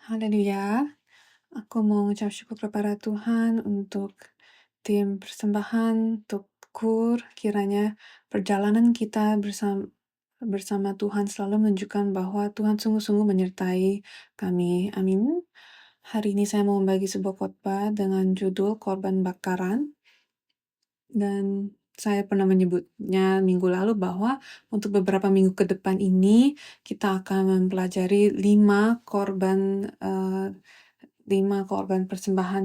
Haleluya. Aku mau mengucap syukur kepada Tuhan untuk tim persembahan, untuk KUR. Kiranya perjalanan kita bersama Tuhan selalu menunjukkan bahwa Tuhan sungguh-sungguh menyertai kami. Amin. Hari ini saya mau membagi sebuah khotbah dengan judul Korban Bakaran. Dan saya pernah menyebutnya minggu lalu bahwa untuk beberapa minggu ke depan ini kita akan mempelajari 5 korban persembahan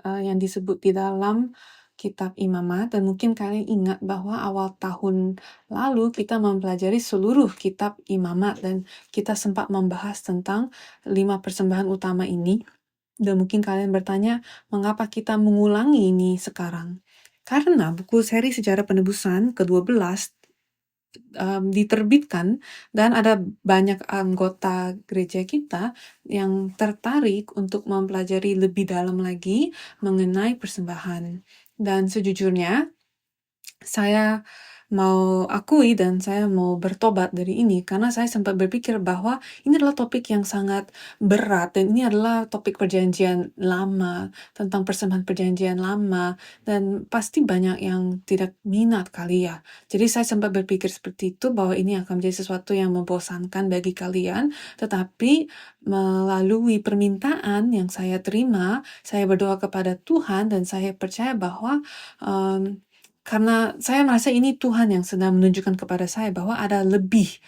yang disebut di dalam kitab Imamat. Dan mungkin kalian ingat bahwa awal tahun lalu kita mempelajari seluruh kitab Imamat dan kita sempat membahas tentang 5 persembahan utama ini. Dan mungkin kalian bertanya, mengapa kita mengulangi ini sekarang? Karena buku seri Sejarah Penebusan ke-12 diterbitkan dan ada banyak anggota gereja kita yang tertarik untuk mempelajari lebih dalam lagi mengenai persembahan. Dan sejujurnya, saya mau akui dan saya mau bertobat dari ini karena saya sempat berpikir bahwa ini adalah topik yang sangat berat dan ini adalah topik perjanjian lama, tentang persembahan perjanjian lama, dan pasti banyak yang tidak minat kali ya. Jadi saya sempat berpikir seperti itu bahwa ini akan menjadi sesuatu yang membosankan bagi kalian, tetapi melalui permintaan yang saya terima, saya berdoa kepada Tuhan dan saya percaya bahwa karena saya merasa ini Tuhan yang sedang menunjukkan kepada saya bahwa ada lebih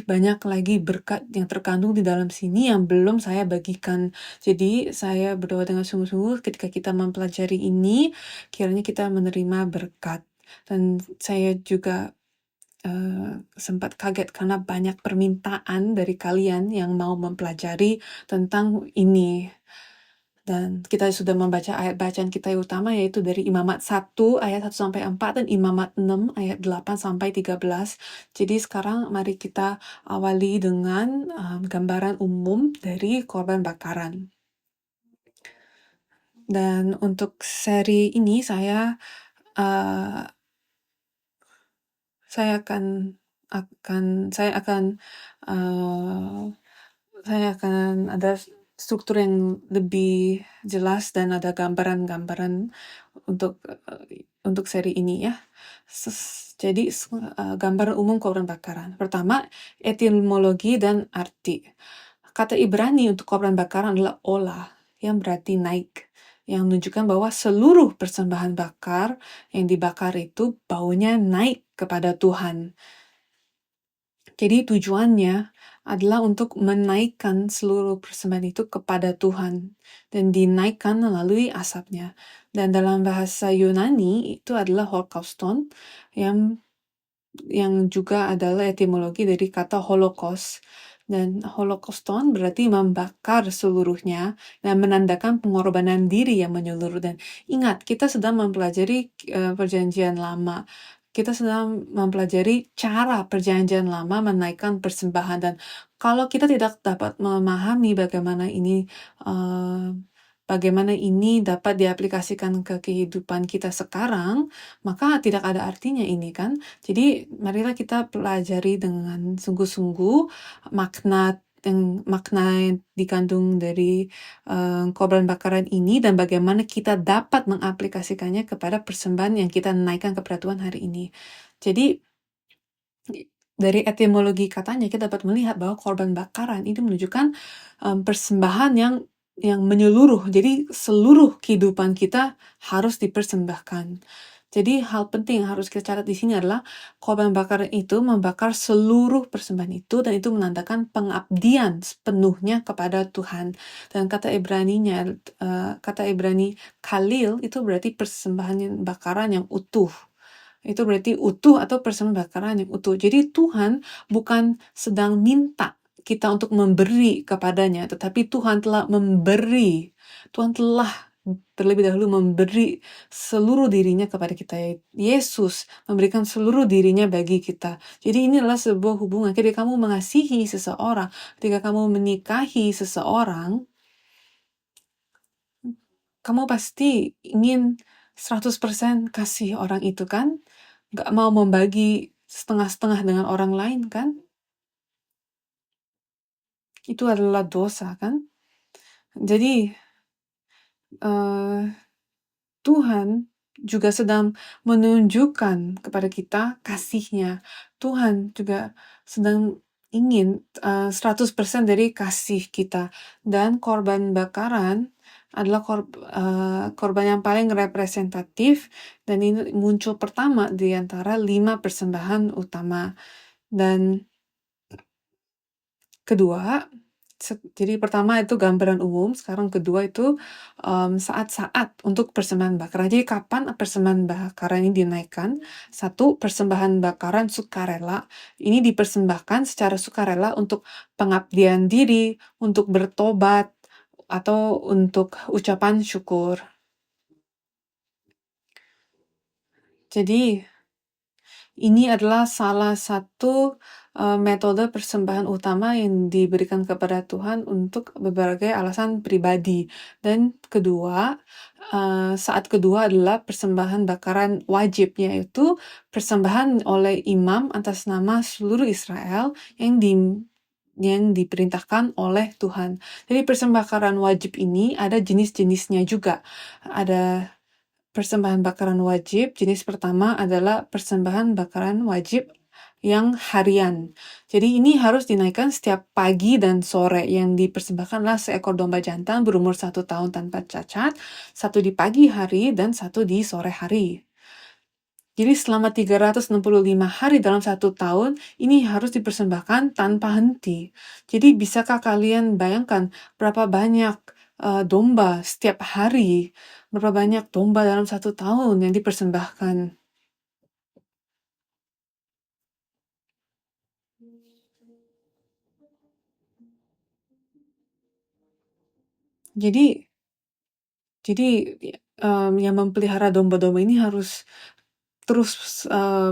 banyak lagi berkat yang terkandung di dalam sini yang belum saya bagikan. Jadi saya berdoa dengan sungguh-sungguh ketika kita mempelajari ini, kiranya kita menerima berkat. Dan saya juga sempat kaget karena banyak permintaan dari kalian yang mau mempelajari tentang ini. Dan kita sudah membaca ayat bacaan kita yang utama yaitu dari Imamat 1 ayat 1-4 dan Imamat 6 ayat 8-13. Jadi sekarang mari kita awali dengan gambaran umum dari korban bakaran. Dan untuk seri ini saya akan ada struktur yang lebih jelas dan ada gambaran-gambaran untuk seri ini ya. Jadi gambaran umum korban bakaran. Pertama, etimologi dan arti. Kata Ibrani untuk korban bakaran adalah olah, yang berarti naik, yang menunjukkan bahwa seluruh persembahan bakar yang dibakar itu baunya naik kepada Tuhan. Jadi tujuannya adalah untuk menaikkan seluruh persembahan itu kepada Tuhan dan dinaikkan melalui asapnya. Dan dalam bahasa Yunani itu adalah holocauston yang juga adalah etimologi dari kata holocaust. Dan holocauston berarti membakar seluruhnya dan menandakan pengorbanan diri yang menyeluruh. Dan ingat, kita sedang mempelajari perjanjian lama. Kita sedang mempelajari cara perjanjian lama menaikkan persembahan. Dan kalau kita tidak dapat memahami bagaimana ini dapat diaplikasikan ke kehidupan kita sekarang, maka tidak ada artinya ini kan. Jadi marilah kita pelajari dengan sungguh-sungguh makna yang dikandung dari korban bakaran ini dan bagaimana kita dapat mengaplikasikannya kepada persembahan yang kita naikkan kepada Tuhan hari ini. Jadi dari etimologi katanya kita dapat melihat bahwa korban bakaran itu menunjukkan persembahan yang menyeluruh. Jadi seluruh kehidupan kita harus dipersembahkan. Jadi hal penting yang harus kita catat di sini adalah korban bakaran itu membakar seluruh persembahan itu dan itu menandakan pengabdian sepenuhnya kepada Tuhan. Dan kata Ibrani Khalil itu berarti persembahan bakaran yang utuh. Itu berarti utuh atau persembahan bakaran yang utuh. Jadi Tuhan bukan sedang minta kita untuk memberi kepadanya, tetapi Tuhan telah memberi. Tuhan telah terlebih dahulu memberi seluruh dirinya kepada kita. Yesus memberikan seluruh dirinya bagi kita. Jadi ini adalah sebuah hubungan. Ketika kamu mengasihi seseorang, ketika kamu menikahi seseorang, kamu pasti ingin 100% kasih orang itu kan? Gak mau membagi setengah-setengah dengan orang lain kan? itu adalah dosa kan. Jadi Tuhan juga sedang menunjukkan kepada kita kasih-Nya. Tuhan juga sedang ingin 100% dari kasih kita. Dan korban bakaran adalah korban yang paling representatif, dan ini muncul pertama di antara 5 persembahan utama. Dan kedua, jadi pertama itu gambaran umum, sekarang kedua itu saat-saat untuk persembahan bakaran. Jadi kapan persembahan bakaran ini dinaikkan? Satu, persembahan bakaran sukarela. Ini dipersembahkan secara sukarela untuk pengabdian diri, untuk bertobat, atau untuk ucapan syukur. Jadi ini adalah salah satu metode persembahan utama yang diberikan kepada Tuhan untuk berbagai alasan pribadi. Dan kedua, saat kedua adalah persembahan bakaran wajib, yaitu persembahan oleh imam atas nama seluruh Israel yang diperintahkan oleh Tuhan. Jadi persembahan wajib ini ada jenis-jenisnya juga. Ada persembahan bakaran wajib, jenis pertama adalah persembahan bakaran wajib yang harian. Jadi ini harus dinaikkan setiap pagi dan sore. Yang dipersembahkanlah seekor domba jantan berumur 1 tahun tanpa cacat, satu di pagi hari dan satu di sore hari. Jadi selama 365 hari dalam 1 tahun, ini harus dipersembahkan tanpa henti. Jadi bisakah kalian bayangkan berapa banyak domba setiap hari, berapa banyak domba dalam 1 tahun yang dipersembahkan. Jadi yang memelihara domba-domba ini harus terus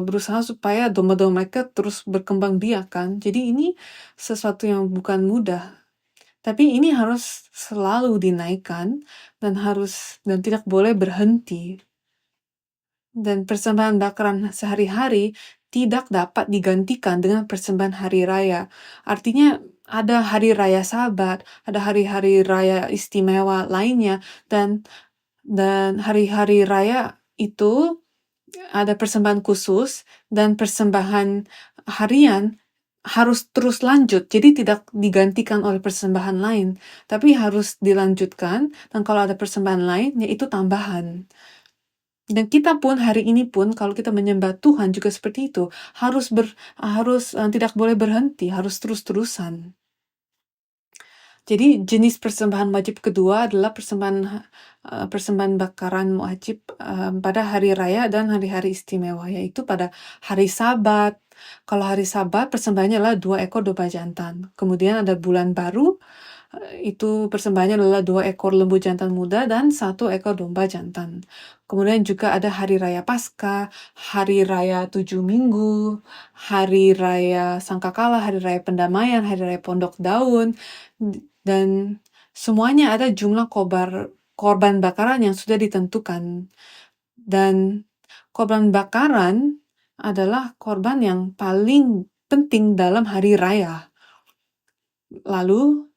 berusaha supaya domba-domba mereka terus berkembang biak kan. Jadi ini sesuatu yang bukan mudah. Tapi ini harus selalu dinaikkan dan tidak boleh berhenti. Dan persembahan bakaran sehari-hari tidak dapat digantikan dengan persembahan hari raya. Artinya ada hari raya Sabat, ada hari-hari raya istimewa lainnya, dan hari-hari raya itu ada persembahan khusus, dan persembahan harian harus terus lanjut. Jadi tidak digantikan oleh persembahan lain, tapi harus dilanjutkan, dan kalau ada persembahan lain, yaitu tambahan. Dan kita pun hari ini pun kalau kita menyembah Tuhan juga seperti itu, harus tidak boleh berhenti, harus terus-terusan. Jadi jenis persembahan wajib kedua adalah persembahan bakaran wajib pada hari raya dan hari-hari istimewa, yaitu pada hari Sabat. Kalau hari Sabat persembahannya adalah 2 ekor domba jantan. Kemudian ada bulan baru, itu persembahannya adalah 2 ekor lembu jantan muda dan 1 ekor domba jantan. Kemudian juga ada hari raya Paskah, hari raya 7 minggu, hari raya Sangkakala, hari raya pendamaian, hari raya pondok daun, dan semuanya ada jumlah korban bakaran yang sudah ditentukan. Dan korban bakaran adalah korban yang paling penting dalam hari raya. Lalu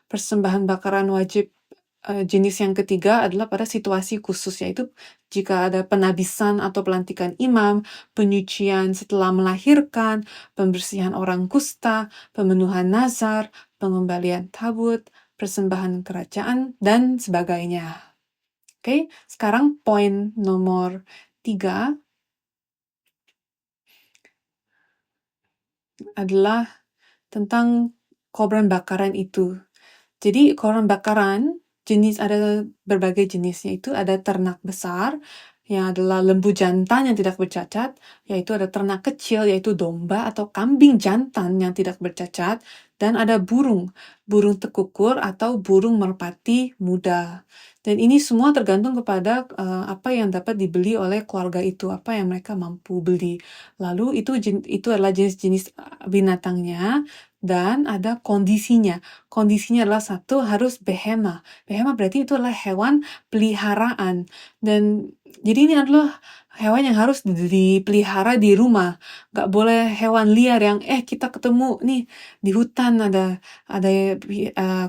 persembahan bakaran wajib jenis yang ketiga adalah pada situasi khusus, yaitu jika ada penabisan atau pelantikan imam, penyucian setelah melahirkan, pembersihan orang kusta, pemenuhan nazar, pengembalian tabut, persembahan kerajaan, dan sebagainya. Oke, sekarang poin nomor 3 adalah tentang korban bakaran itu. Jadi korban bakaran ada berbagai jenis, yaitu ada ternak besar yang adalah lembu jantan yang tidak bercacat, yaitu ada ternak kecil yaitu domba atau kambing jantan yang tidak bercacat, dan ada burung tekukur atau burung merpati muda. Dan ini semua tergantung kepada apa yang dapat dibeli oleh keluarga itu, apa yang mereka mampu beli. Lalu itu adalah jenis-jenis binatangnya, dan ada kondisinya. Kondisinya adalah satu, harus behema. Behema berarti itu adalah hewan peliharaan. Dan Jadi ini adalah hewan yang harus dipelihara di rumah. Nggak boleh hewan liar yang kita ketemu nih di hutan ada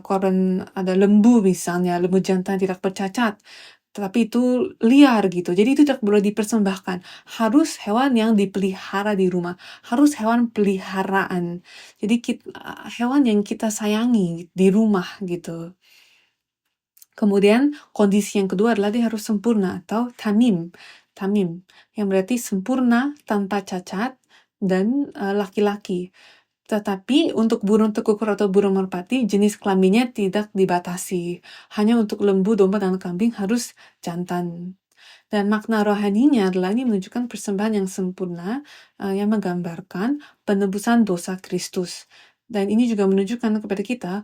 korban, ada lembu misalnya, lembu jantan tidak bercacat. Tapi itu liar gitu. Jadi itu tidak boleh dipersembahkan. Harus hewan yang dipelihara di rumah. Harus hewan peliharaan. Jadi hewan yang kita sayangi di rumah gitu. Kemudian kondisi yang kedua adalah dia harus sempurna atau tamim. Tamim, yang berarti sempurna, tanpa cacat, dan laki-laki. Tetapi untuk burung tekukur atau burung merpati, jenis kelaminnya tidak dibatasi. Hanya untuk lembu, domba, dan kambing harus jantan. Dan makna rohaninya adalah ini menunjukkan persembahan yang sempurna, yang menggambarkan penebusan dosa Kristus. Dan ini juga menunjukkan kepada kita,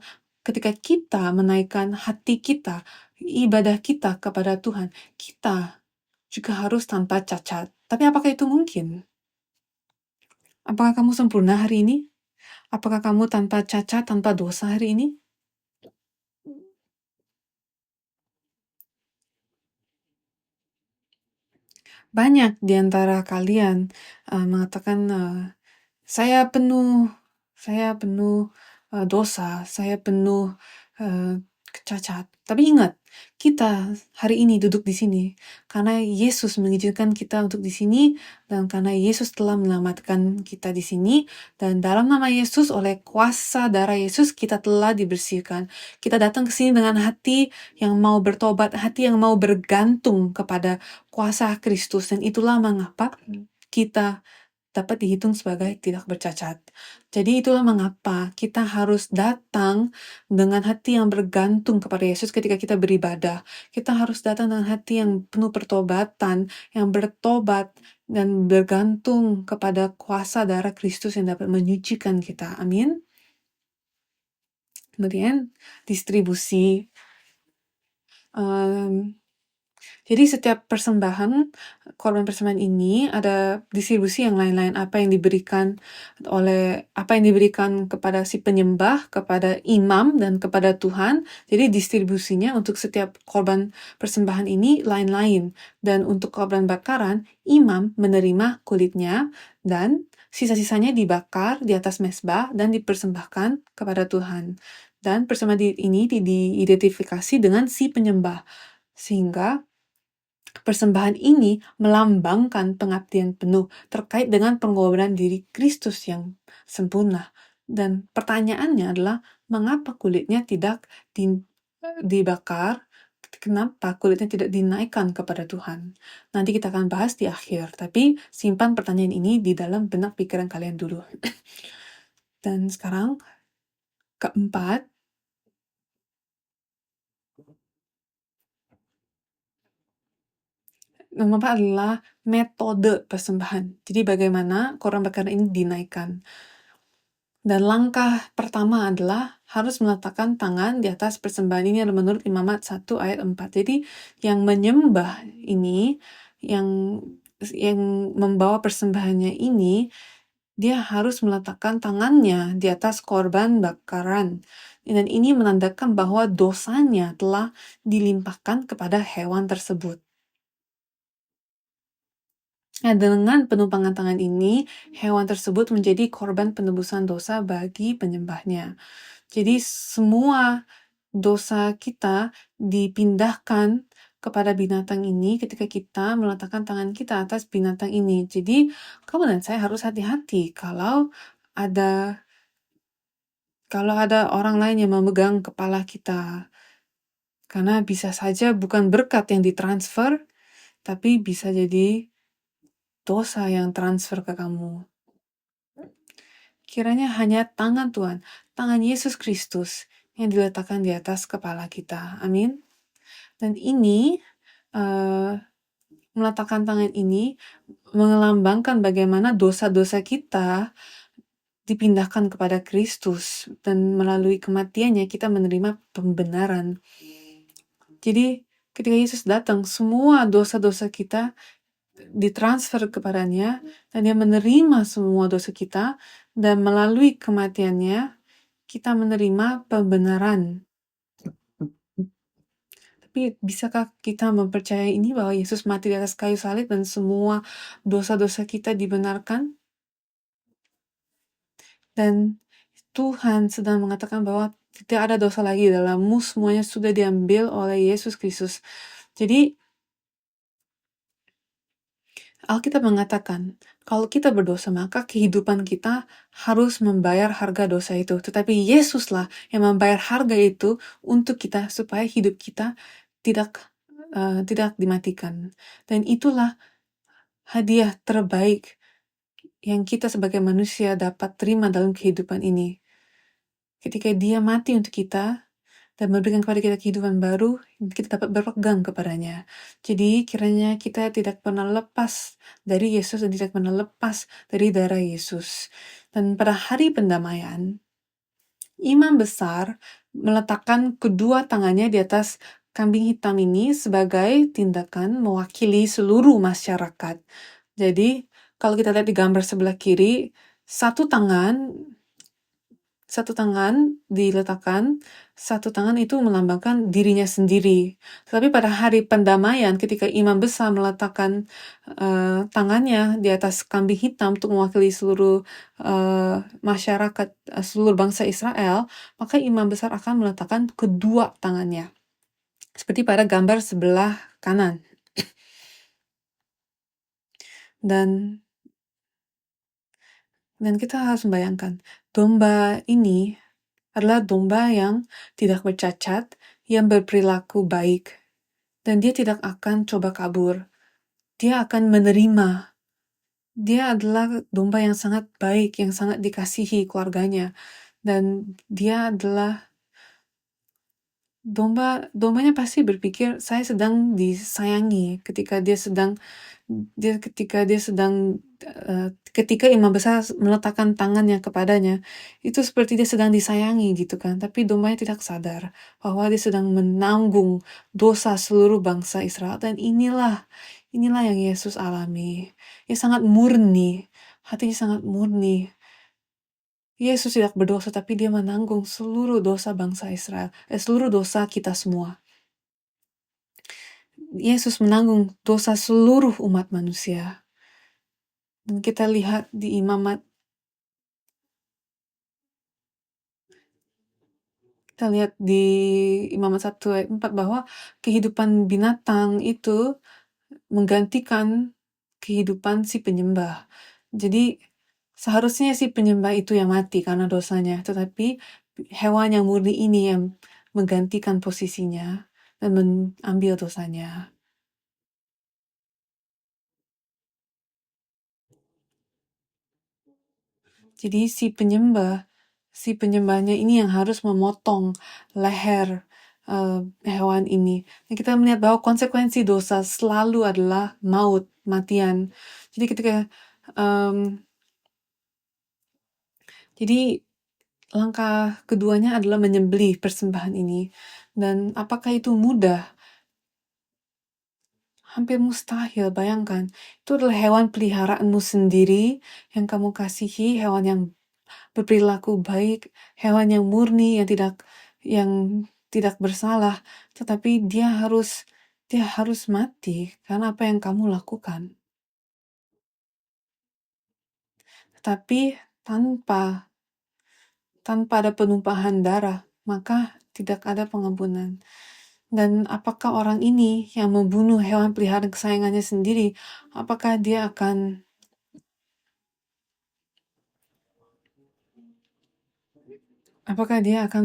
ketika kita menaikkan hati kita, ibadah kita kepada Tuhan, kita juga harus tanpa cacat. Tapi apakah itu mungkin? Apakah kamu sempurna hari ini? Apakah kamu tanpa cacat, tanpa dosa hari ini? Banyak di antara kalian mengatakan, saya penuh dosa, saya penuh cacat. Tapi ingat, kita hari ini duduk di sini karena Yesus mengizinkan kita untuk di sini, dan karena Yesus telah menyelamatkan kita di sini, dan dalam nama Yesus, oleh kuasa darah Yesus, kita telah dibersihkan. Kita datang ke sini dengan hati yang mau bertobat, hati yang mau bergantung kepada kuasa Kristus, dan itulah mengapa kita dapat dihitung sebagai tidak bercacat. Jadi itulah mengapa kita harus datang dengan hati yang bergantung kepada Yesus ketika kita beribadah. Kita harus datang dengan hati yang penuh pertobatan, yang bertobat dan bergantung kepada kuasa darah Kristus yang dapat menyucikan kita. Amin. Kemudian distribusi. Jadi setiap persembahan, korban persembahan ini ada distribusi yang lain-lain, apa yang diberikan kepada si penyembah, kepada imam, dan kepada Tuhan. Jadi distribusinya untuk setiap korban persembahan ini lain-lain. Dan untuk korban bakaran, imam menerima kulitnya dan sisa-sisanya dibakar di atas mezbah dan dipersembahkan kepada Tuhan. Dan persembahan ini diidentifikasi dengan si penyembah. Sehingga persembahan ini melambangkan pengabdian penuh terkait dengan pengorbanan diri Kristus yang sempurna. Dan pertanyaannya adalah, mengapa kulitnya tidak dibakar? Kenapa kulitnya tidak dinaikkan kepada Tuhan? Nanti kita akan bahas di akhir, tapi simpan pertanyaan ini di dalam benak pikiran kalian dulu. Dan sekarang, keempat, nomor 4 adalah metode persembahan. Jadi bagaimana korban bakaran ini dinaikkan. Dan langkah pertama adalah harus meletakkan tangan di atas persembahan ini menurut Imamat 1 ayat 4. Jadi yang menyembah ini, yang membawa persembahannya ini, dia harus meletakkan tangannya di atas korban bakaran. Dan ini menandakan bahwa dosanya telah dilimpahkan kepada hewan tersebut. Nah, dengan penumpangan tangan ini, hewan tersebut menjadi korban penebusan dosa bagi penyembahnya. Jadi semua dosa kita dipindahkan kepada binatang ini ketika kita meletakkan tangan kita atas binatang ini. Jadi kamu dan saya harus hati-hati kalau ada orang lain yang memegang kepala kita. Karena bisa saja bukan berkat yang ditransfer, tapi bisa jadi dosa yang transfer ke kamu. Kiranya hanya tangan Tuhan, tangan Yesus Kristus yang diletakkan di atas kepala kita. Amin. Dan ini, meletakkan tangan ini melambangkan bagaimana dosa-dosa kita dipindahkan kepada Kristus, dan melalui kematiannya kita menerima pembenaran. Jadi ketika Yesus datang, semua dosa-dosa kita ditransfer kepadanya, dan dia menerima semua dosa kita, dan melalui kematiannya kita menerima pembenaran. Tetapi bisakah kita mempercayai ini bahwa Yesus mati di atas kayu salib dan semua dosa-dosa kita dibenarkan? Dan Tuhan sedang mengatakan bahwa tidak ada dosa lagi dalammu, semuanya sudah diambil oleh Yesus Kristus. Jadi Alkitab mengatakan, kalau kita berdosa, maka kehidupan kita harus membayar harga dosa itu. Tetapi Yesuslah yang membayar harga itu untuk kita, supaya hidup kita tidak dimatikan. Dan itulah hadiah terbaik yang kita sebagai manusia dapat terima dalam kehidupan ini. Ketika Dia mati untuk kita, dan memberikan kepada kita kehidupan baru, kita dapat berpegang kepadanya. Jadi kiranya kita tidak pernah lepas dari Yesus dan tidak pernah lepas dari darah Yesus. Dan pada hari pendamaian, imam besar meletakkan kedua tangannya di atas kambing hitam ini sebagai tindakan mewakili seluruh masyarakat. Jadi kalau kita lihat di gambar sebelah kiri, satu tangan diletakkan, satu tangan itu melambangkan dirinya sendiri. Tetapi pada hari pendamaian, ketika imam besar meletakkan tangannya di atas kambing hitam untuk mewakili seluruh masyarakat, seluruh bangsa Israel, maka imam besar akan meletakkan kedua tangannya. Seperti pada gambar sebelah kanan. Dan kita harus membayangkan, domba ini adalah domba yang tidak bercacat, yang berperilaku baik. Dan dia tidak akan coba kabur. Dia akan menerima. Dia adalah domba yang sangat baik, yang sangat dikasihi keluarganya. Dan dia adalah dombanya pasti berpikir, saya sedang disayangi ketika imam besar meletakkan tangannya kepadanya, itu seperti dia sedang disayangi gitu kan. Tapi dombanya tidak sadar bahwa dia sedang menanggung dosa seluruh bangsa Israel. Dan inilah yang Yesus alami. Dia sangat murni, hatinya sangat murni. Yesus tidak berdosa, tapi dia menanggung seluruh dosa bangsa Israel, seluruh dosa kita semua. Yesus menanggung dosa seluruh umat manusia. Dan kita lihat di Imamat, kita lihat di Imamat 1 ayat 4 bahwa kehidupan binatang itu menggantikan kehidupan si penyembah. Jadi seharusnya si penyembah itu yang mati karena dosanya, tetapi hewan yang murni ini yang menggantikan posisinya dan mengambil dosanya. Jadi si penyembahnya ini yang harus memotong leher hewan ini. Dan kita melihat bahwa konsekuensi dosa selalu adalah maut, matian. Jadi langkah keduanya adalah menyembelih persembahan ini. Dan apakah itu mudah? Hampir mustahil, bayangkan. Itu adalah hewan peliharaanmu sendiri yang kamu kasihi, hewan yang berperilaku baik, hewan yang murni, yang tidak bersalah, tetapi dia harus mati karena apa yang kamu lakukan. Tetapi tanpa ada penumpahan darah, maka tidak ada pengampunan. Dan apakah orang ini yang membunuh hewan peliharaan kesayangannya sendiri, apakah dia akan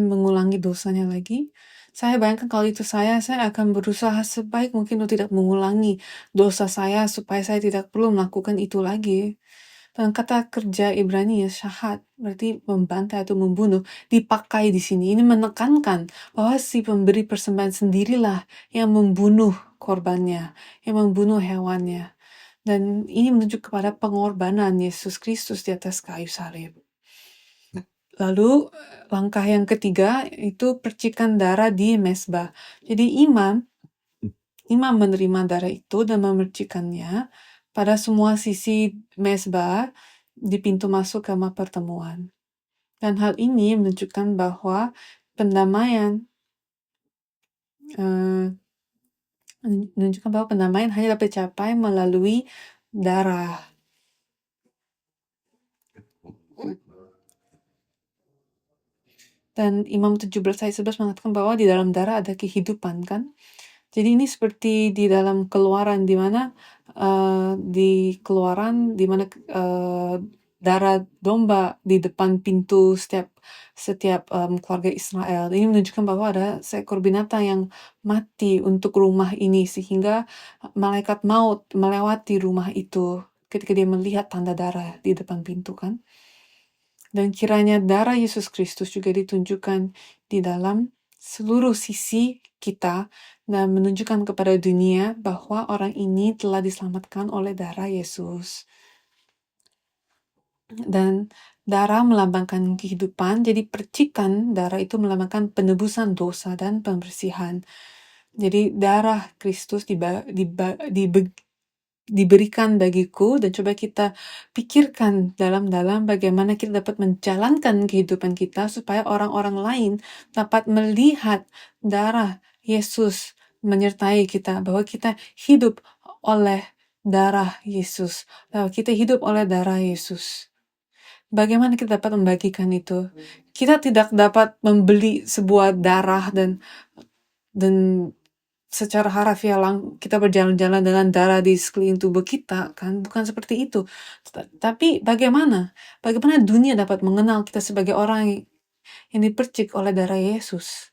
mengulangi dosanya lagi? Saya bayangkan kalau itu saya akan berusaha sebaik mungkin untuk tidak mengulangi dosa saya supaya saya tidak perlu melakukan itu lagi. Dan kata kerja Ibrani syahat, berarti membantai atau membunuh, dipakai di sini. Ini menekankan bahwa si pemberi persembahan sendirilah yang membunuh korbannya, yang membunuh hewannya. Dan ini menunjuk kepada pengorbanan Yesus Kristus di atas kayu salib. Lalu langkah yang ketiga itu percikan darah di mezbah. Jadi imam menerima darah itu dan memercikannya pada semua sisi mezbah di pintu masuk kamar pertemuan. Dan hal ini menunjukkan bahwa pendamaian menunjukkan bahwa pendamaian hanya dapat dicapai melalui darah. Dan Imam 17 ayat 11 mengatakan bahwa di dalam darah ada kehidupan, kan? Jadi ini seperti di dalam Keluaran, di mana di Keluaran, di mana darah domba di depan pintu setiap keluarga Israel. Ini menunjukkan bahwa ada seekor binatang yang mati untuk rumah ini, sehingga malaikat maut melewati rumah itu ketika dia melihat tanda darah di depan pintu, kan? Dan kiranya darah Yesus Kristus juga ditunjukkan di dalam seluruh sisi kita dan menunjukkan kepada dunia bahwa orang ini telah diselamatkan oleh darah Yesus. Dan darah melambangkan kehidupan, jadi percikan darah itu melambangkan penebusan dosa dan pembersihan. Jadi darah Kristus diberikan bagiku, dan coba kita pikirkan dalam-dalam bagaimana kita dapat menjalankan kehidupan kita supaya orang-orang lain dapat melihat darah Yesus menyertai kita, bahwa kita hidup oleh darah Yesus, bahwa kita hidup oleh darah Yesus. Bagaimana kita dapat membagikan itu? Kita tidak dapat membeli sebuah darah dan secara harafiah kita berjalan-jalan dengan darah di sekeliling tubuh kita, kan? Bukan seperti itu. Tapi bagaimana dunia dapat mengenal kita sebagai orang yang dipercik oleh darah Yesus?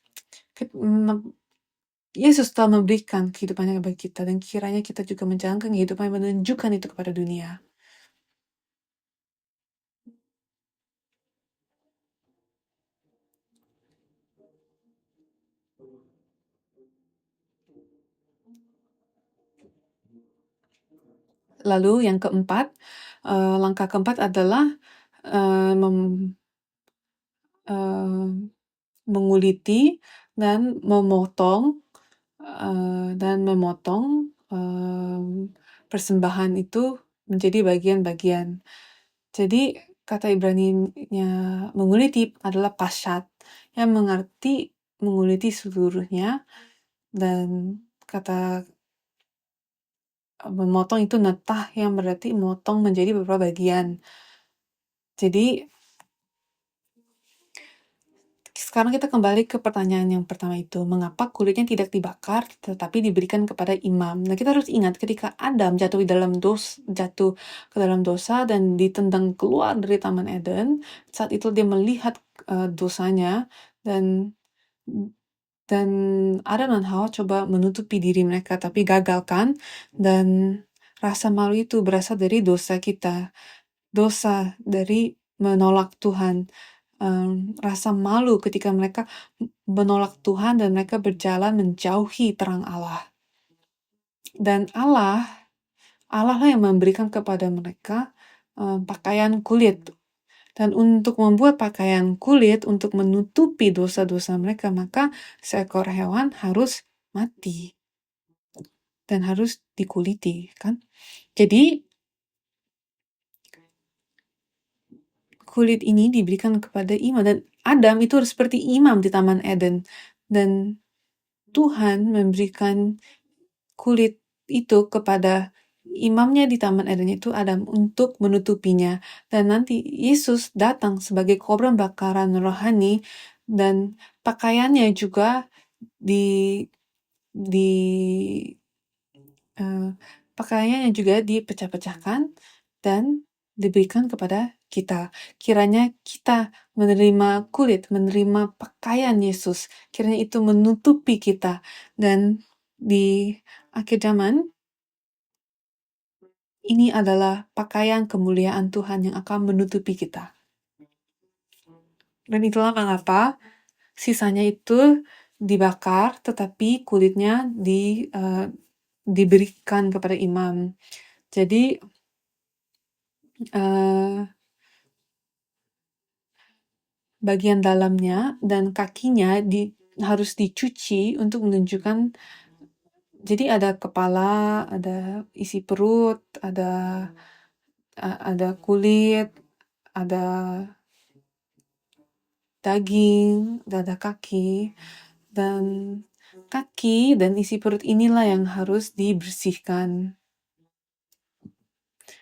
Yesus telah memberikan kehidupannya bagi kita, dan kiranya kita juga menjalankan kehidupan yang menunjukkan itu kepada dunia. Lalu yang keempat, langkah keempat adalah menguliti dan memotong persembahan itu menjadi bagian-bagian. Jadi kata Ibrani-nya menguliti adalah pasyat, yang mengerti menguliti seluruhnya, dan kata memotong itu netah, yang berarti memotong menjadi beberapa bagian. Jadi sekarang kita kembali ke pertanyaan yang pertama itu, mengapa kulitnya tidak dibakar tetapi diberikan kepada imam? Nah, kita harus ingat ketika Adam jatuh ke dalam dosa dan ditendang keluar dari Taman Eden, saat itu dia melihat dosanya, dan Adam dan Hawa coba menutupi diri mereka, tapi gagal, kan? Dan rasa malu itu berasal dari dosa kita, dosa dari menolak Tuhan. Rasa malu ketika mereka menolak Tuhan dan mereka berjalan menjauhi terang Allah. Dan Allah lah yang memberikan kepada mereka pakaian kulit. Dan untuk membuat pakaian kulit untuk menutupi dosa-dosa mereka, maka seekor hewan harus mati dan harus dikuliti, kan? Jadi kulit ini diberikan kepada imam, dan Adam itu seperti imam di Taman Eden, dan Tuhan memberikan kulit itu kepada imamnya di Taman Eden, itu Adam, untuk menutupinya. Dan nanti Yesus datang sebagai korban bakaran rohani, dan pakaiannya juga pakaiannya juga dipecah-pecahkan dan diberikan kepada kita. Kiranya kita menerima menerima pakaian Yesus. Kiranya itu menutupi kita. Dan di akhir zaman, ini adalah pakaian kemuliaan Tuhan yang akan menutupi kita. Dan itulah mengapa sisanya itu dibakar, tetapi kulitnya diberikan kepada imam. Jadi bagian dalamnya dan kakinya harus dicuci untuk menunjukkan. Jadi ada kepala, ada isi perut, ada kulit, ada daging, ada kaki, dan kaki dan isi perut inilah yang harus dibersihkan.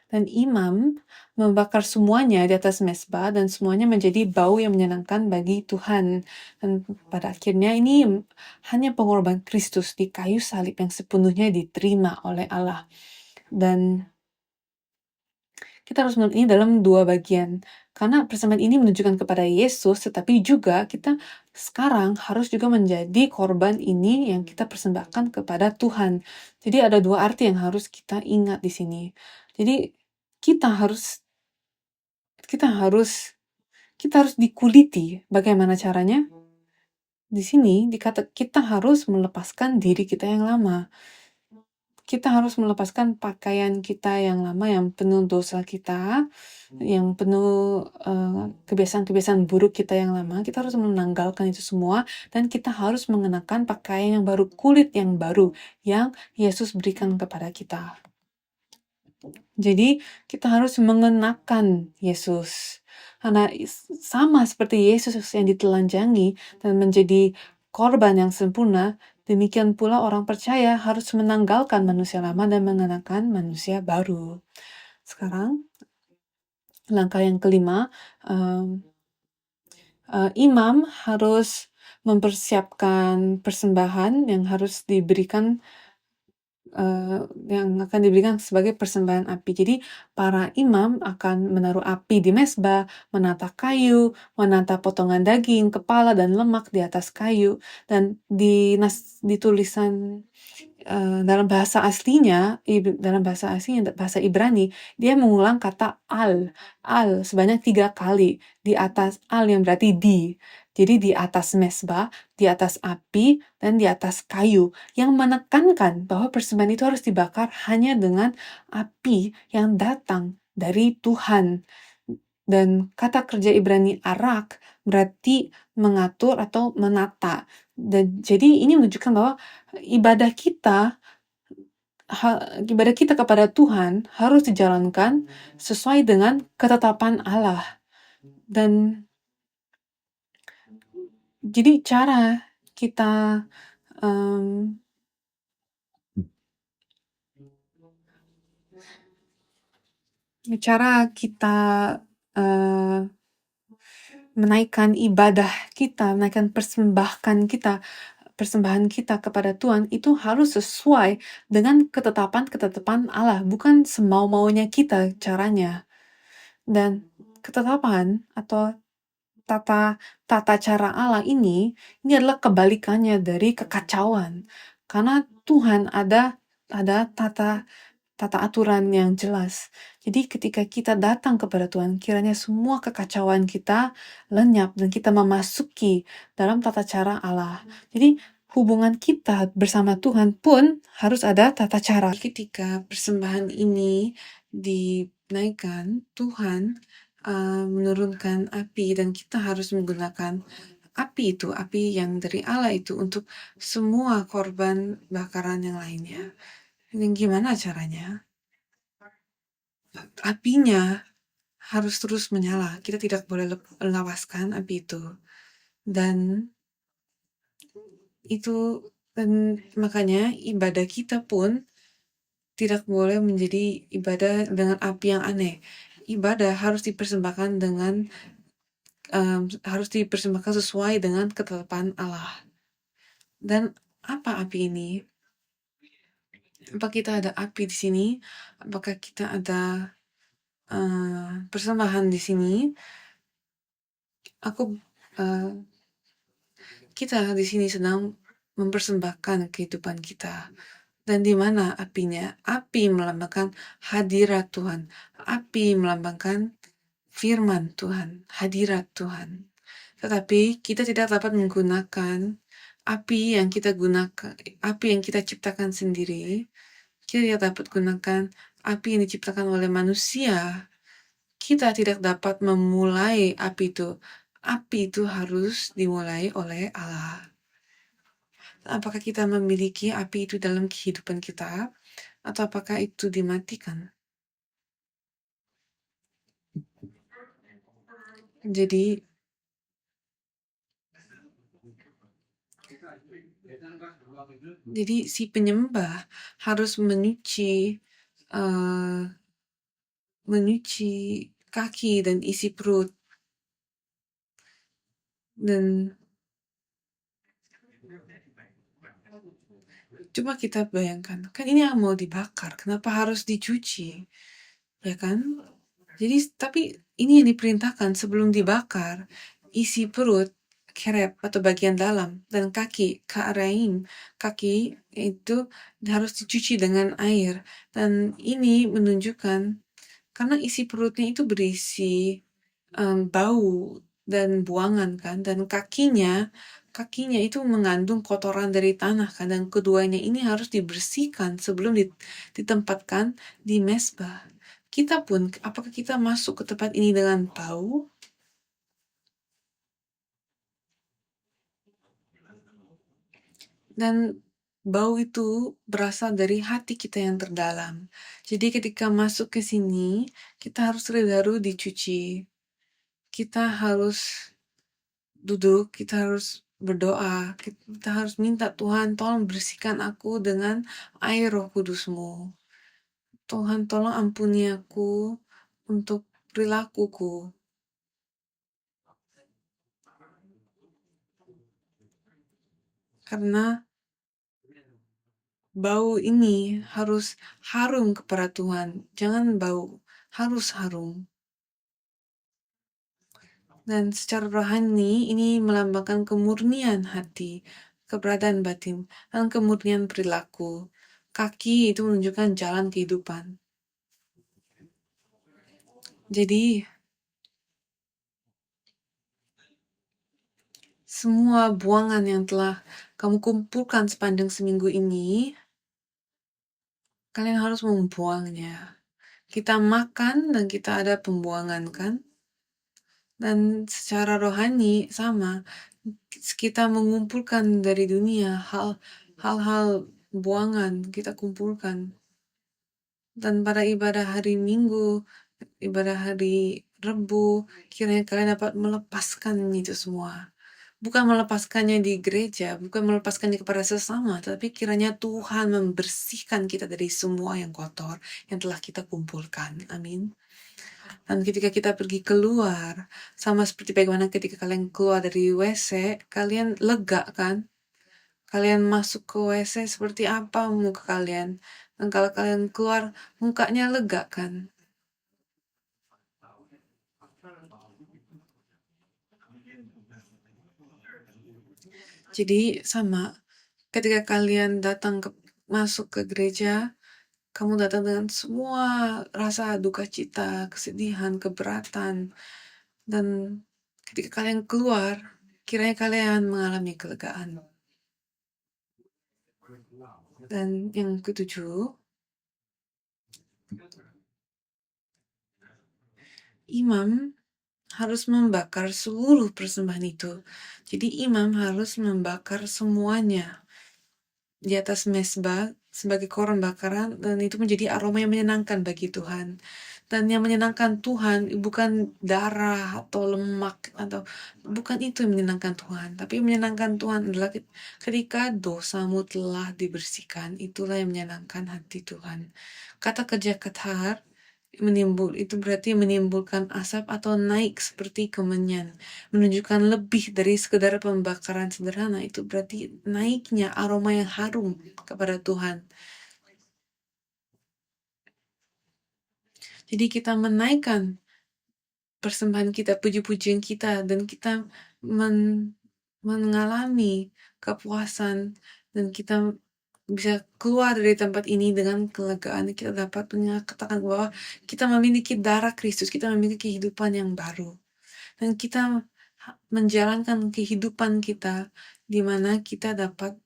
Dan imam membakar semuanya di atas mezbah dan semuanya menjadi bau yang menyenangkan bagi Tuhan. Dan pada akhirnya ini hanya pengorbanan Kristus di kayu salib yang sepenuhnya diterima oleh Allah. Dan kita harus melihat ini dalam dua bagian. Karena persembahan ini menunjukkan kepada Yesus, tetapi juga kita sekarang harus juga menjadi korban ini yang kita persembahkan kepada Tuhan. Jadi ada dua arti yang harus kita ingat di sini. Jadi kita harus kita harus dikuliti. Bagaimana caranya? Di sini dikata kita harus melepaskan diri kita yang lama. Kita harus melepaskan pakaian kita yang lama yang penuh dosa kita, yang penuh kebiasaan-kebiasaan buruk kita yang lama. Kita harus menanggalkan itu semua dan kita harus mengenakan pakaian yang baru, kulit yang baru yang Yesus berikan kepada kita. Jadi kita harus mengenakan Yesus. Karena sama seperti Yesus yang ditelanjangi dan menjadi korban yang sempurna, demikian pula orang percaya harus menanggalkan manusia lama dan mengenakan manusia baru. Sekarang, langkah yang kelima, imam harus mempersiapkan persembahan yang harus diberikan yang akan diberikan sebagai persembahan api. Jadi para imam akan menaruh api di mezbah, menata kayu, menata potongan daging, kepala dan lemak di atas kayu, dan di tulisan dalam bahasa aslinya, bahasa Ibrani, dia mengulang kata al sebanyak 3 kali di atas al yang berarti di. Jadi di atas mezbah, di atas api, dan di atas kayu, yang menekankan bahwa persembahan itu harus dibakar hanya dengan api yang datang dari Tuhan. Dan kata kerja Ibrani arak berarti mengatur atau menata. Dan jadi ini menunjukkan bahwa ibadah kita ibadah kita kepada Tuhan harus dijalankan sesuai dengan ketetapan Allah. Dan jadi cara kita menaikkan ibadah kita, menaikkan persembahan kita kepada Tuhan itu harus sesuai dengan ketetapan-ketetapan Allah, bukan semau-maunya kita caranya. Dan ketetapan atau tata cara Allah ini adalah kebalikannya dari kekacauan. Karena Tuhan ada tata aturan yang jelas. Jadi ketika kita datang kepada Tuhan, kiranya semua kekacauan kita lenyap dan kita memasuki dalam tata cara Allah. Jadi hubungan kita bersama Tuhan pun harus ada tata cara. Ketika persembahan ini dinaikkan, Tuhan menurunkan api dan kita harus menggunakan api yang dari Allah itu untuk semua korban bakaran yang lainnya. Dan gimana caranya? Apinya harus terus menyala. Kita tidak boleh lepaskan api itu. Dan makanya ibadah kita pun tidak boleh menjadi ibadah dengan api yang aneh. Ibadah harus dipersembahkan sesuai dengan ketetapan Allah. Dan apa api ini? Apakah kita ada api di sini? Apakah kita ada persembahan di sini? Kita di sini sedang mempersembahkan kehidupan kita. Dan di mana apinya? Api melambangkan hadirat Tuhan. Api melambangkan firman Tuhan, hadirat Tuhan. Tetapi kita tidak dapat menggunakan api yang kita ciptakan sendiri. Kita tidak dapat gunakan api yang diciptakan oleh manusia. Kita tidak dapat memulai api itu. Api itu harus dimulai oleh Allah. Apakah kita memiliki api itu dalam kehidupan kita, atau apakah itu dimatikan? Jadi Jadi si penyembah harus uh, menyuci kaki dan isi perut. Dan coba kita bayangkan, kan ini yang mau dibakar, kenapa harus dicuci? Ya kan? Jadi, tapi ini yang diperintahkan sebelum dibakar, isi perut, kerep atau bagian dalam, dan kaki, ka'araim, kaki itu harus dicuci dengan air. Dan ini menunjukkan, karena isi perutnya itu berisi bau dan buangan kan, dan kakinya itu mengandung kotoran dari tanah kan, dan keduanya ini harus dibersihkan sebelum ditempatkan di mezbah. Kita pun, apakah kita masuk ke tempat ini dengan bau? Dan bau itu berasal dari hati kita yang terdalam. Jadi ketika masuk ke sini, kita harus terlebih dicuci. Kita harus duduk, kita harus berdoa, kita harus minta Tuhan tolong bersihkan aku dengan air Roh Kudus-Mu. Tuhan tolong ampuni aku untuk perilakuku. Karena bau ini harus harum kepada Tuhan. Jangan bau, harus harum. Dan secara rohani ini melambangkan kemurnian hati, keberadaan batin, dan kemurnian perilaku. Kaki itu menunjukkan jalan kehidupan. Jadi, semua buangan yang telah kamu kumpulkan sepanjang seminggu ini, kalian harus membuangnya. Kita makan dan kita ada pembuangan kan? Dan secara rohani sama, kita mengumpulkan dari dunia hal-hal buangan kita kumpulkan. Dan pada ibadah hari Minggu, ibadah hari Rebu, kiranya kalian dapat melepaskan itu semua. Bukan melepaskannya di gereja, bukan melepaskannya kepada sesama, tapi kiranya Tuhan membersihkan kita dari semua yang kotor yang telah kita kumpulkan. Amin. Dan ketika kita pergi keluar, sama seperti bagaimana ketika kalian keluar dari WC, kalian lega kan? Kalian masuk ke WC seperti apa muka kalian? Dan kalau kalian keluar, mukanya lega kan? Jadi sama, ketika kalian masuk ke gereja, kamu datang dengan semua rasa duka cita, kesedihan, keberatan, dan ketika kalian keluar, kiranya kalian mengalami kelegaan. Dan yang ketujuh, imam harus membakar seluruh persembahan itu. Jadi imam harus membakar semuanya di atas mezbah sebagai korban bakaran, dan itu menjadi aroma yang menyenangkan bagi Tuhan. Dan yang menyenangkan Tuhan bukan darah atau lemak, atau bukan itu yang menyenangkan Tuhan, tapi yang menyenangkan Tuhan adalah ketika dosamu telah dibersihkan. Itulah yang menyenangkan hati Tuhan. Kata kerja kathar itu berarti menimbulkan asap atau naik seperti kemenyan, menunjukkan lebih dari sekedar pembakaran sederhana. Itu berarti naiknya aroma yang harum kepada Tuhan. Jadi kita menaikkan persembahan kita, puji-pujian kita, dan kita mengalami kepuasan, dan kita bisa keluar dari tempat ini dengan kelegaan. Kita dapat menyatakan bahwa kita memiliki darah Kristus, kita memiliki kehidupan yang baru, dan kita menjalankan kehidupan kita di mana kita dapat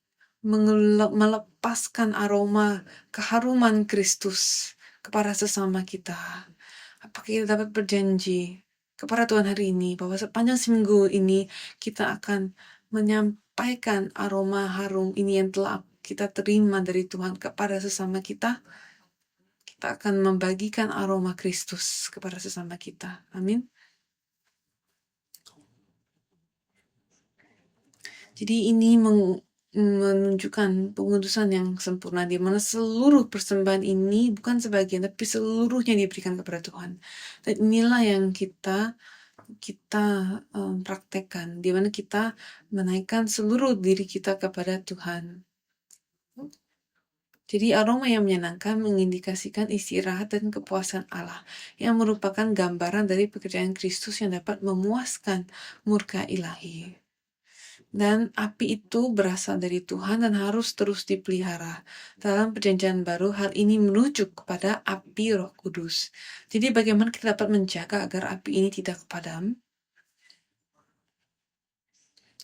melepaskan aroma keharuman Kristus kepada sesama kita. Apakah kita dapat berjanji kepada Tuhan hari ini bahwa sepanjang seminggu ini kita akan menyampaikan aroma harum ini yang telah kita terima dari Tuhan kepada sesama kita? Kita akan membagikan aroma Kristus kepada sesama kita. Amin. Jadi ini menunjukkan pengudusan yang sempurna, di mana seluruh persembahan ini bukan sebagian, tapi seluruhnya diberikan kepada Tuhan. Dan inilah yang kita praktekkan, di mana kita menaikkan seluruh diri kita kepada Tuhan. Jadi aroma yang menyenangkan mengindikasikan istirahat dan kepuasan Allah, yang merupakan gambaran dari pekerjaan Kristus yang dapat memuaskan murka ilahi. Dan api itu berasal dari Tuhan dan harus terus dipelihara. Dalam perjanjian baru, hal ini merujuk kepada api Roh Kudus. Jadi bagaimana kita dapat menjaga agar api ini tidak padam?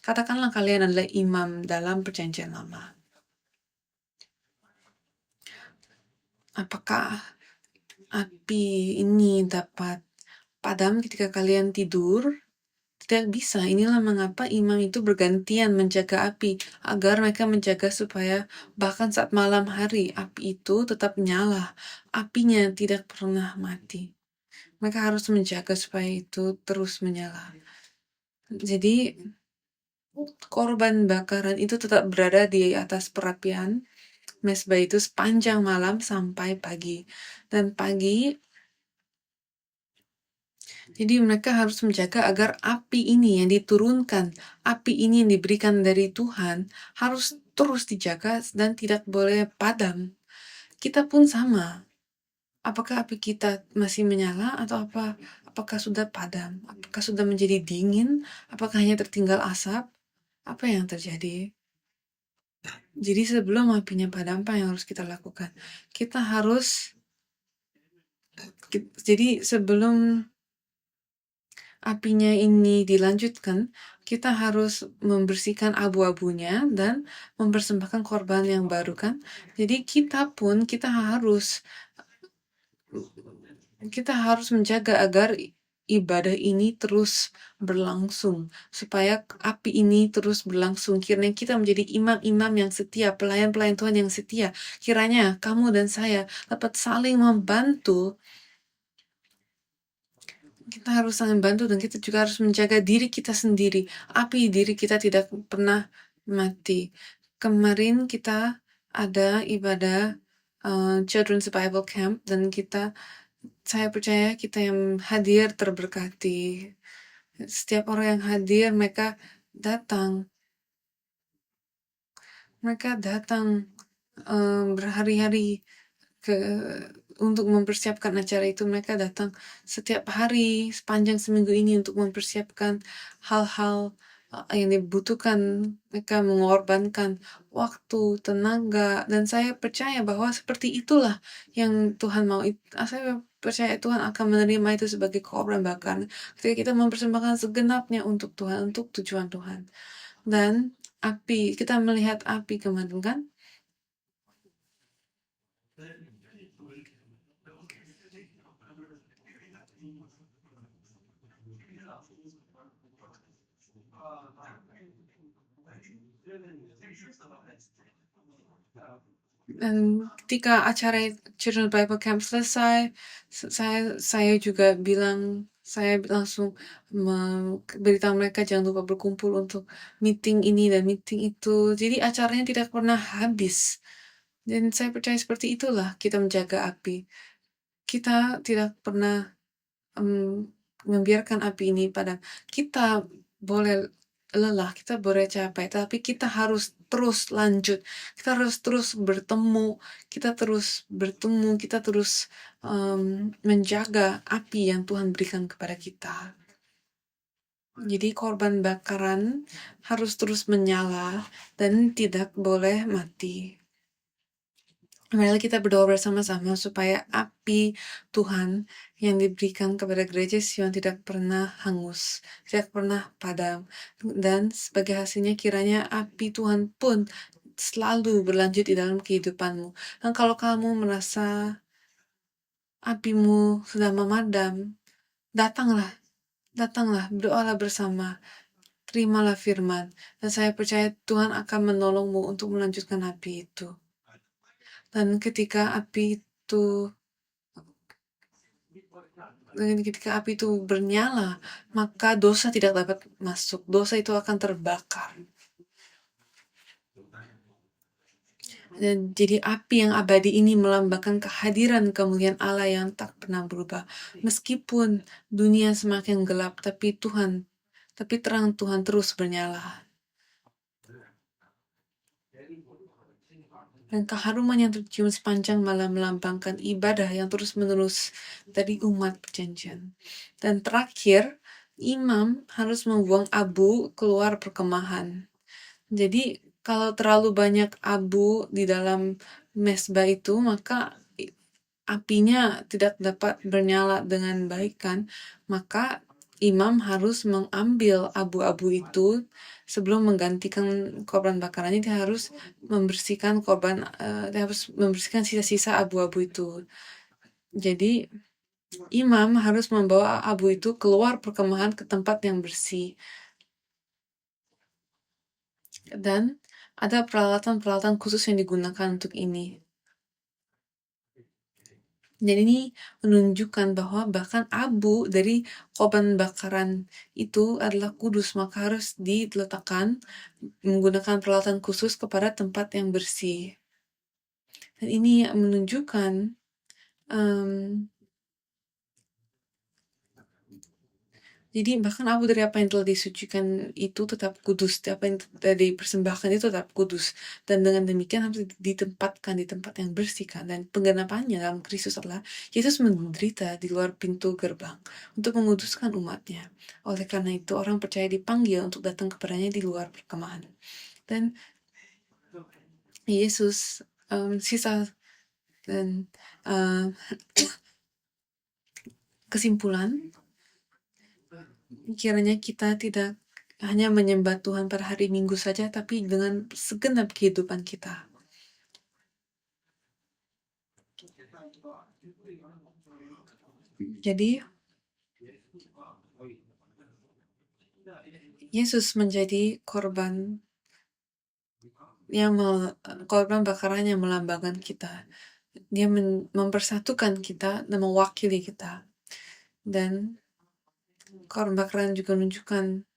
Katakanlah kalian adalah imam dalam perjanjian lama. Apakah api ini dapat padam ketika kalian tidur? Tidak bisa. Inilah mengapa imam itu bergantian menjaga api, agar mereka menjaga supaya bahkan saat malam hari, api itu tetap nyala. Apinya tidak pernah mati. Mereka harus menjaga supaya itu terus menyala. Jadi, korban bakaran itu tetap berada di atas perapian mesbah itu sepanjang malam sampai pagi. Dan pagi, jadi mereka harus menjaga agar api ini yang diturunkan, api ini yang diberikan dari Tuhan, harus terus dijaga dan tidak boleh padam. Kita pun sama. Apakah api kita masih menyala atau apakah sudah padam? Apakah sudah menjadi dingin? Apakah hanya tertinggal asap? Apa yang terjadi? Jadi sebelum apinya padam, apa yang harus kita lakukan? Jadi sebelum apinya ini dilanjutkan, kita harus membersihkan abu-abunya dan mempersembahkan korban yang baru kan. Jadi kita harus menjaga agar ibadah ini terus berlangsung, supaya api ini terus berlangsung. Kiranya kita menjadi imam-imam yang setia, pelayan-pelayan Tuhan yang setia. Kiranya kamu dan saya dapat saling membantu. Kita harus saling bantu dan kita juga harus menjaga diri kita sendiri. Api diri kita tidak pernah mati. Kemarin kita ada ibadah Children's Bible Camp dan saya percaya kita yang hadir terberkati. Setiap orang yang hadir, mereka datang berhari-hari untuk mempersiapkan acara itu. Mereka datang setiap hari sepanjang seminggu ini untuk mempersiapkan hal-hal yang dibutuhkan. Mereka mengorbankan waktu, tenaga, dan saya percaya bahwa seperti itulah yang Tuhan mau. Saya percaya Tuhan akan menerima itu sebagai korban bakar ketika kita mempersembahkan segenapnya untuk Tuhan, untuk tujuan Tuhan. Dan kita melihat api kemarin kan. Dan ketika acara Children's Bible Camp selesai, saya juga saya langsung beritahu mereka jangan lupa berkumpul untuk meeting ini dan meeting itu. Jadi acaranya tidak pernah habis. Dan saya percaya seperti itulah kita menjaga api. Kita tidak pernah membiarkan api ini padam. Kita boleh lelah, kita boleh capek, tapi kita harus terus lanjut. Kita harus terus bertemu, kita terus menjaga api yang Tuhan berikan kepada kita. Jadi korban bakaran harus terus menyala dan tidak boleh mati. Marilah kita berdoa bersama-sama supaya api Tuhan yang diberikan kepada gereja Sion tidak pernah hangus, tidak pernah padam. Dan sebagai hasilnya kiranya api Tuhan pun selalu berlanjut di dalam kehidupanmu. Dan kalau kamu merasa apimu sudah memadam, datanglah, berdoalah bersama. Terimalah firman. Dan saya percaya Tuhan akan menolongmu untuk melanjutkan api itu. Dan ketika api itu bernyala, maka dosa tidak dapat masuk. Dosa itu akan terbakar. Dan jadi api yang abadi ini melambangkan kehadiran kemuliaan Allah yang tak pernah berubah. Meskipun dunia semakin gelap, tapi terang Tuhan terus bernyala. Dan keharuman yang tercium sepanjang malam melambangkan ibadah yang terus-menerus dari umat perjanjian. Dan terakhir, imam harus membuang abu keluar perkemahan. Jadi kalau terlalu banyak abu di dalam mesbah itu, maka apinya tidak dapat bernyala dengan baik kan. Maka imam harus mengambil abu-abu itu sebelum menggantikan korban bakarannya. Dia harus membersihkan dia harus membersihkan sisa-sisa abu-abu itu. Jadi imam harus membawa abu itu keluar perkemahan ke tempat yang bersih. Dan ada peralatan-peralatan khusus yang digunakan untuk ini. Dan ini menunjukkan bahwa bahkan abu dari korban bakaran itu adalah kudus, maka harus diletakkan menggunakan peralatan khusus kepada tempat yang bersih. Dan ini menunjukkan jadi bahkan abu dari apa yang telah disucikan itu tetap kudus, apa yang telah dipersembahkan itu tetap kudus. Dan dengan demikian harus ditempatkan di tempat yang bersih kan. Dan penggenapannya dalam Kristus adalah Yesus menderita di luar pintu gerbang untuk menguduskan umatnya. Oleh karena itu orang percaya dipanggil untuk datang kepadanya di luar perkemahan. Dan Yesus sisa dan kesimpulan, kiranya kita tidak hanya menyembah Tuhan pada hari Minggu saja, tapi dengan segenap kehidupan kita. Jadi, Yesus menjadi korban bakaran yang melambangkan kita. Dia mempersatukan kita dan mewakili kita. Dan korban bakaran juga menunjukkan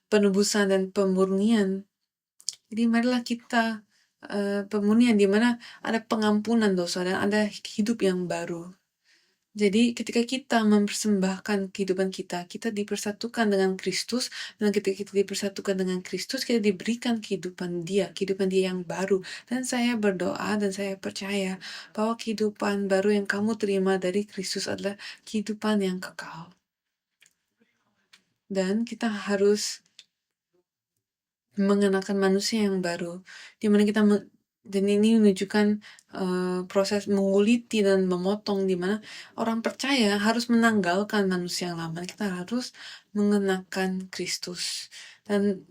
penebusan dan pemurnian. Jadi marilah kita pemurnian di mana ada pengampunan dosa dan ada hidup yang baru. Jadi ketika kita mempersembahkan kehidupan kita, kita dipersatukan dengan Kristus, dan ketika kita dipersatukan dengan Kristus, kita diberikan kehidupan dia yang baru. Dan saya berdoa dan saya percaya bahwa kehidupan baru yang kamu terima dari Kristus adalah kehidupan yang kekal. Dan kita harus mengenakan manusia yang baru, di mana kita dan ini menunjukkan proses menguliti dan memotong, di mana orang percaya harus menanggalkan manusia yang lama. Kita harus mengenakan Kristus. Dan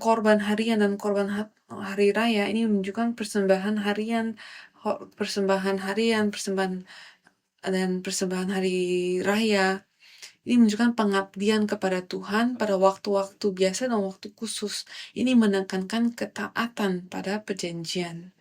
korban harian dan korban hari raya ini menunjukkan persembahan harian hari raya. Ini menunjukkan pengabdian kepada Tuhan pada waktu-waktu biasa dan waktu khusus. Ini menekankan ketaatan pada perjanjian.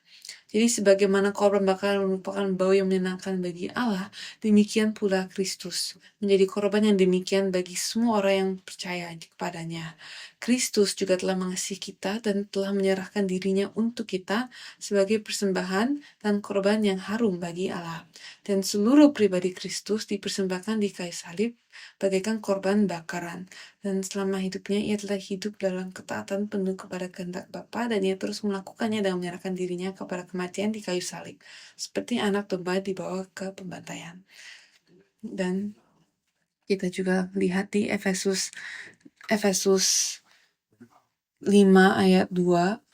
Jadi sebagaimana korban bakaran merupakan bau yang menyenangkan bagi Allah, demikian pula Kristus menjadi korban yang demikian bagi semua orang yang percaya kepadanya. Kristus juga telah mengasihi kita dan telah menyerahkan dirinya untuk kita sebagai persembahan dan korban yang harum bagi Allah. Dan seluruh pribadi Kristus dipersembahkan di kayu salib bagaikan korban bakaran. Dan selama hidupnya ia telah hidup dalam ketaatan penuh kepada kehendak Bapa, dan ia terus melakukannya dengan menyerahkan dirinya kepada kematian di kayu salib, seperti anak domba dibawa ke pembantaian. Dan kita juga lihat di Efesus 5 ayat 2.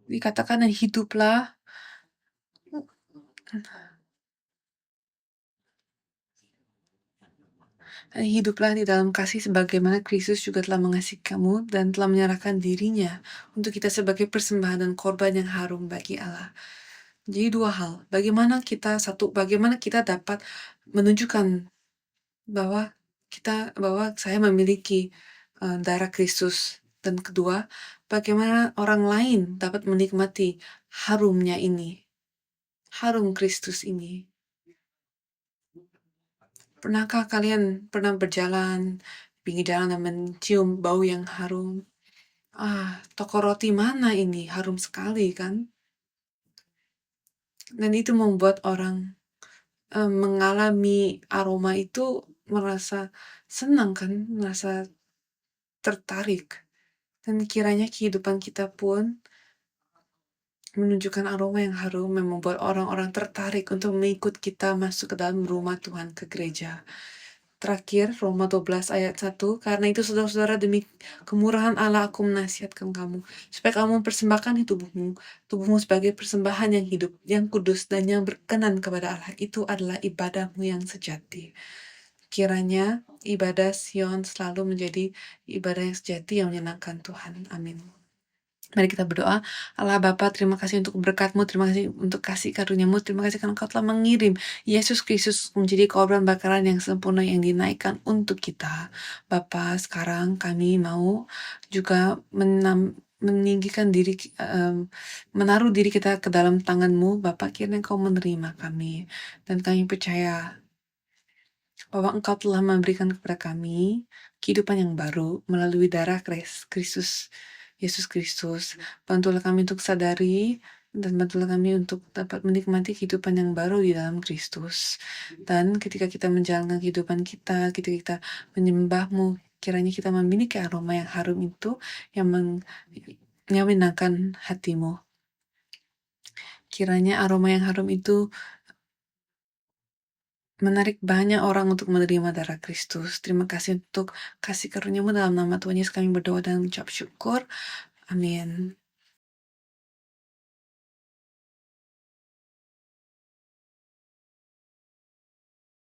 Dikatakan, dan hiduplah di dalam kasih sebagaimana Kristus juga telah mengasihi kamu dan telah menyerahkan dirinya untuk kita sebagai persembahan dan korban yang harum bagi Allah. Jadi dua hal, bagaimana kita dapat menunjukkan bahwa saya memiliki darah Kristus Dan kedua, bagaimana orang lain dapat menikmati harumnya ini, harum Kristus ini. Pernahkah kalian pernah berjalan pinggir jalan dan mencium bau yang harum? Toko roti mana ini? Harum sekali kan? Dan itu membuat orang mengalami aroma itu merasa senang kan? Merasa tertarik. Dan kiranya kehidupan kita pun menunjukkan aroma yang harum yang membuat orang-orang tertarik untuk mengikut kita masuk ke dalam rumah Tuhan, ke gereja. Terakhir, Roma 12 ayat 1, karena itu saudara-saudara demi kemurahan Allah aku menasihatkan kamu, supaya kamu mempersembahkan tubuhmu sebagai persembahan yang hidup, yang kudus, dan yang berkenan kepada Allah. Itu adalah ibadahmu yang sejati. Kiranya ibadah Sion selalu menjadi ibadah yang sejati yang menyenangkan Tuhan. Amin. Mari kita berdoa. Allah Bapa, terima kasih untuk berkat-Mu, terima kasih untuk kasih karunia-Mu, terima kasih karena Engkau telah mengirim Yesus Kristus menjadi korban bakaran yang sempurna yang dinaikkan untuk kita. Bapa, sekarang kami mau juga meninggikan diri, menaruh diri kita ke dalam tangan-Mu, Bapa, kiranya Engkau menerima kami. Dan kami percaya bahwa Engkau telah memberikan kepada kami kehidupan yang baru melalui darah Kristus, Yesus Kristus. Bantulah kami untuk sadari dan bantulah kami untuk dapat menikmati kehidupan yang baru di dalam Kristus. Dan ketika kita menjalankan kehidupan kita, ketika kita menyembah-Mu, kiranya kita memiliki aroma yang harum itu yang menyenangkan hati-Mu. Kiranya aroma yang harum itu menarik banyak orang untuk menerima darah Kristus. Terima kasih untuk kasih karunia-Mu dalam nama Tuhan Yesus kami berdoa dan mengucap syukur. Amin.